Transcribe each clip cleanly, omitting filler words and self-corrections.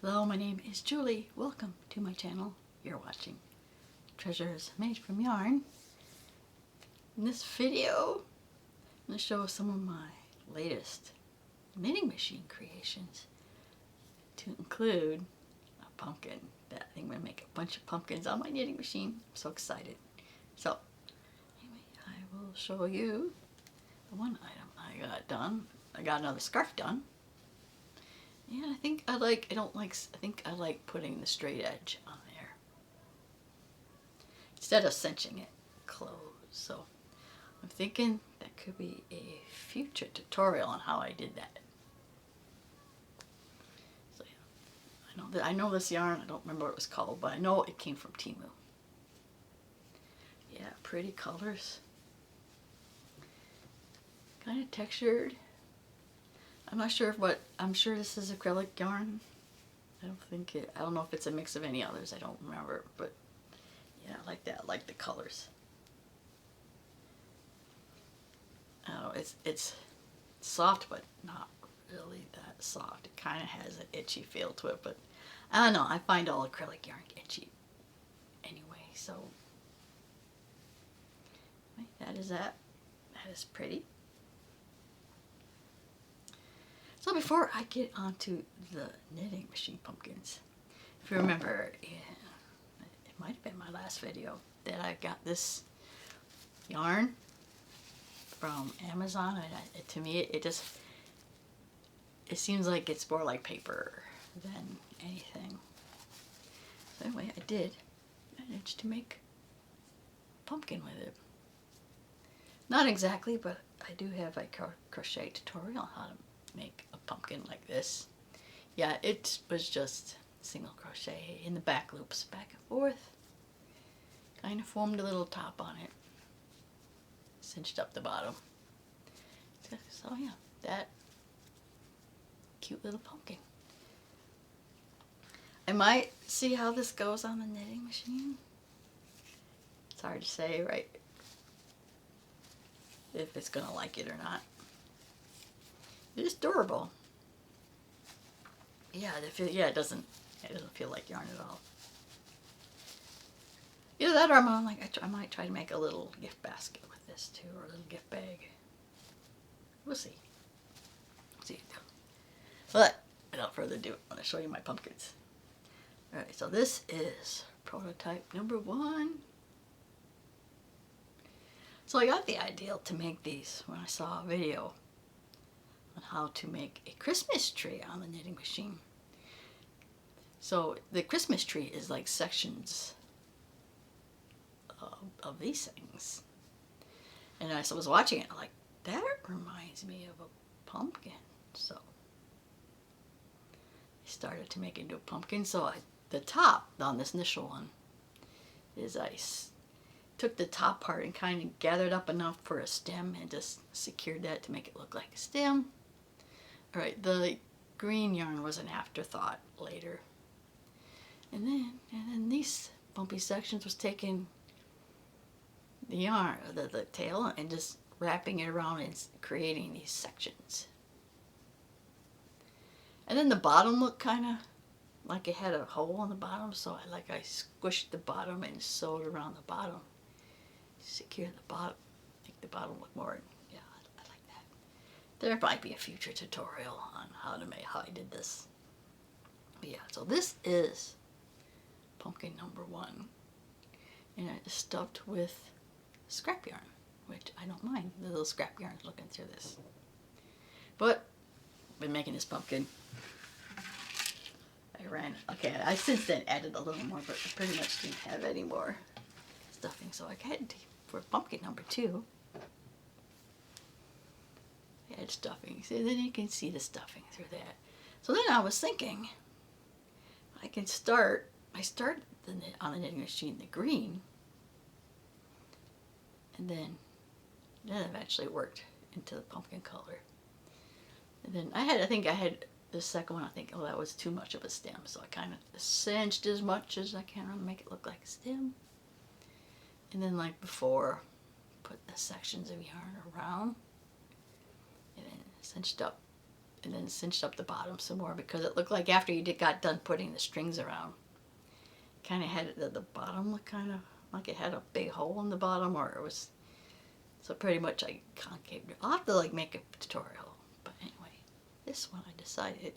Hello, my name is Julie. Welcome to my channel. You're watching Treasures Made from Yarn. In this video, I'm going to show some of my latest knitting machine creations, to include a pumpkin. I think I'm going to make a bunch of pumpkins on my knitting machine. I'm so excited. So, anyway, I will show you the one item I got done. I got another scarf done. Yeah, I think I like putting the straight edge on there instead of cinching it closed. So I'm thinking that could be a future tutorial on how I did that. So yeah, I know this yarn. I don't remember what it was called, but I know it came from Temu. Yeah, pretty colors. Kind of textured. I'm not sure I'm sure this is acrylic yarn. I don't know if it's a mix of any others. I don't remember, but yeah, I like that. I like the colors. Oh, it's soft, but not really that soft. It kind of has an itchy feel to it, but I don't know. I find all acrylic yarn itchy anyway, so that is that. That is pretty. So before I get onto the knitting machine pumpkins, if you remember, it might have been my last video, that I got this yarn from Amazon, and to me it seems like it's more like paper than anything. So anyway, I managed to make a pumpkin with it. Not exactly, but I do have a crochet tutorial on how to make a pumpkin like this. Yeah, it was just single crochet in the back loops, back and forth. Kind of formed a little top on it. Cinched up the bottom. So yeah, that cute little pumpkin. I might see how this goes on the knitting machine. It's hard to say, right? If it's gonna like it or not. It is durable. Yeah, it doesn't feel like yarn at all. Either that, or I might try to make a little gift basket with this too, or a little gift bag. We'll see. But without further ado, I'm going to show you my pumpkins. All right, so this is prototype number 1. So I got the idea to make these when I saw a video on how to make a Christmas tree on the knitting machine. So the Christmas tree is like sections of these things. And I was watching it, I'm like, that reminds me of a pumpkin. So I started to make it into a pumpkin. So the top on this initial one is I took the top part and kind of gathered up enough for a stem and just secured that to make it look like a stem. Alright, the green yarn was an afterthought later. And then these bumpy sections was taking the yarn, the tail, and just wrapping it around and creating these sections. And then the bottom looked kind of like it had a hole in the bottom, so I squished the bottom and sewed around the bottom. Secure the bottom, make the bottom look more, yeah, I like that. There might be a future tutorial on how I did this. But yeah, so this is pumpkin number 1. And it's stuffed with scrap yarn, which I don't mind. The little scrap yarn looking through this. But I've been making this pumpkin. I since then added a little more, but I pretty much didn't have any more stuffing, so I had to, for pumpkin number 2, I had stuffing. So then you can see the stuffing through that. So then I was thinking, I started on the knitting machine the green, and then eventually worked into the pumpkin color. And then I think I had the second one, oh, that was too much of a stem, so I kind of cinched as much as I can to make it look like a stem. And then, like before, put the sections of yarn around, and then cinched up and then cinched up the bottom some more because it looked like after you got done putting the strings around, kind of had the bottom look kind of like it had a big hole in the bottom, or it was, so pretty much I concaved it. I'll have to like make a tutorial, but anyway, this one I decided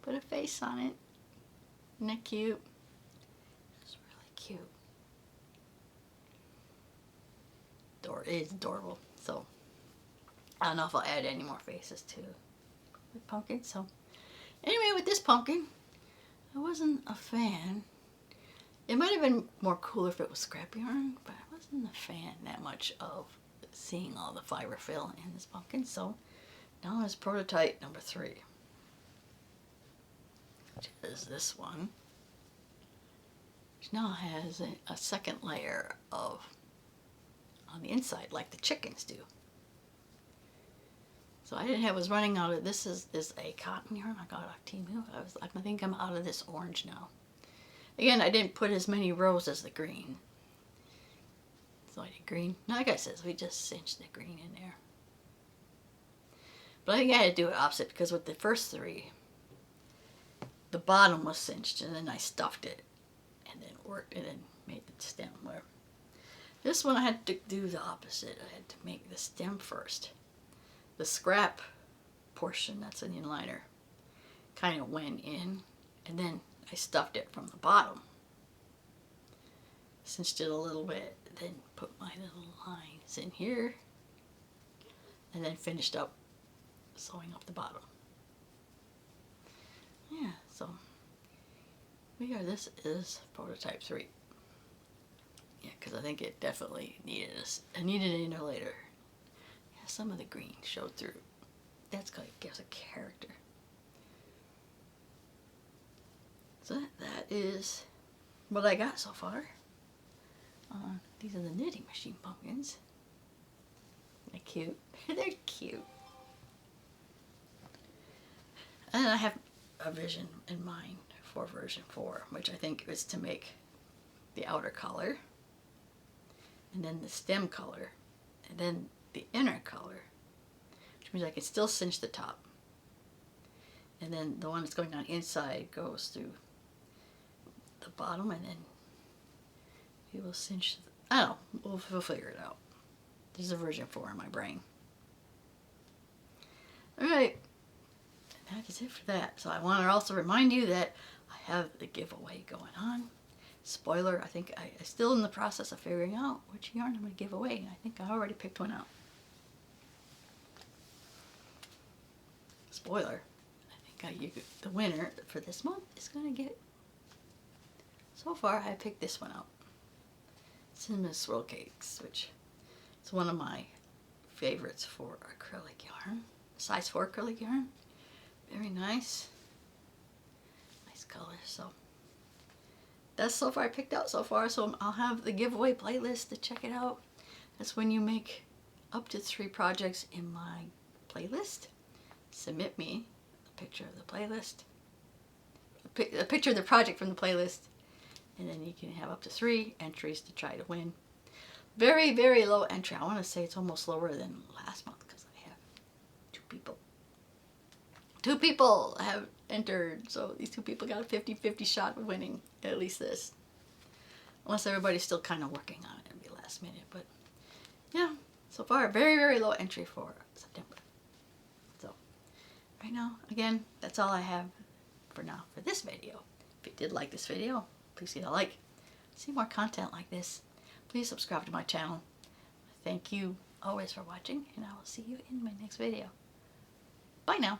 put a face on it. Isn't that cute? It's really cute. It's adorable. So I don't know if I'll add any more faces to the pumpkin. So anyway, with this pumpkin, I wasn't a fan. It might have been more cooler if it was scrap yarn, but I wasn't a fan that much of seeing all the fiber fill in this pumpkin. So now it's prototype number 3, which is this one, which now has a second layer of on the inside like the chickens do. So I was running out of, this is a cotton yarn I got off Temu. I think I'm out of this orange now. Again, I didn't put as many rows as the green. So I did green. Now, like I said, we just cinched the green in there. But I think I had to do it opposite because with the first 3, the bottom was cinched and then I stuffed it and then worked and then made the stem. Where this one I had to do the opposite. I had to make the stem first. The scrap portion that's in the inliner kind of went in, and then I stuffed it from the bottom. Cinched it a little bit, then put my little lines in here, and then finished up sewing up the bottom. Yeah, so this is prototype 3. Yeah, because I think it definitely needed I needed an inner layer. Yeah, some of the green showed through. That's kind of gives a character. So that is what I got so far. These are the knitting machine pumpkins. They're cute. They're cute. And I have a vision in mind for version 4, which I think is to make the outer color, and then the stem color, and then the inner color, which means I can still cinch the top. And then the one that's going on inside goes through the bottom, and then we will cinch, I don't know, we'll figure it out. There's a version 4 in my brain. Alright, that is it for that. So I want to also remind you that I have the giveaway going on. Spoiler, I think I'm still in the process of figuring out which yarn I'm going to give away. I think I already picked one out. Spoiler, I think the winner for this month is going to get, so far I picked this one out. Cinnamon Swirl Cakes, which is one of my favorites for acrylic yarn. Size 4 acrylic yarn. Very nice. Nice color. So that's so far I picked out so far. So I'll have the giveaway playlist to check it out. That's when you make up to 3 projects in my playlist. Submit me a picture of the playlist, a picture of the project from the playlist, and then you can have up to 3 entries to try to win. Very, very low entry. I want to say it's almost lower than last month because I have 2 people. 2 people have entered, so these 2 people got a 50-50 shot of winning at least this. Unless everybody's still kind of working on it, it'll be last minute. But yeah, so far very, very low entry for September. So right now, again, that's all I have for now for this video. If you did like this video, please hit a like. See more content like this, please subscribe to my channel. Thank you always for watching, and I will see you in my next video. Bye now.